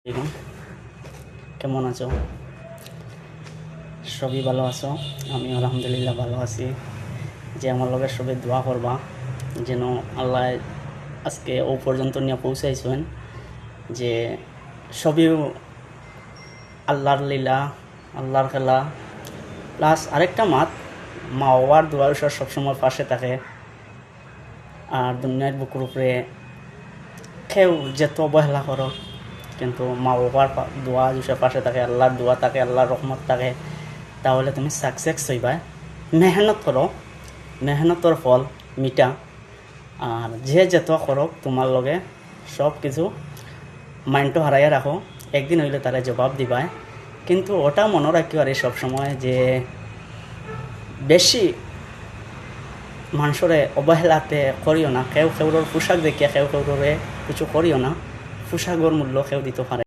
দেখুন, কেমন আছো? সবই ভালো আছো? আমি আলহামদুলিল্লাহ ভালো আছি। যে আমার লগে সবে দোয়া করবা যেন আল্লাহ আজকে ও পর্যন্ত নিয়ে পৌঁছাইছেন, যে সবই আল্লাহর লীলা, আল্লাহর খেলা। প্লাস আরেকটা মাত, মা বাবার দোয়া ঈশ্বর সবসময় পাশে থাকে। আর দুনিয়ার বুকুর উপরে কেউ যেত অবহেলা করো, কিন্তু মা বাবার দোয়া যদি পাশে থাকে, আল্লাহর দোয়া থাকে, আল্লাহর রহমত থাকে, তাহলে তুমি সাকসেস হইবা। মেহনত করো, মেহনতর ফল মিঠা। আর যে যেত করো তোমার লগে সব কিছু মাইন্ডটা হারাইয়া রাখো, একদিন হইলে তারা জবাব দিবায়। কিন্তু ওটা মনে রাখিও আর সবসময় যে বেশি মানুষরে অবহেলাতে করিও না। কেউ কেউর পোশাক দেখিয়া কেউ কেউরে কিছু করিও না। পোশাকর মূল্য কেউ দিতে পারে।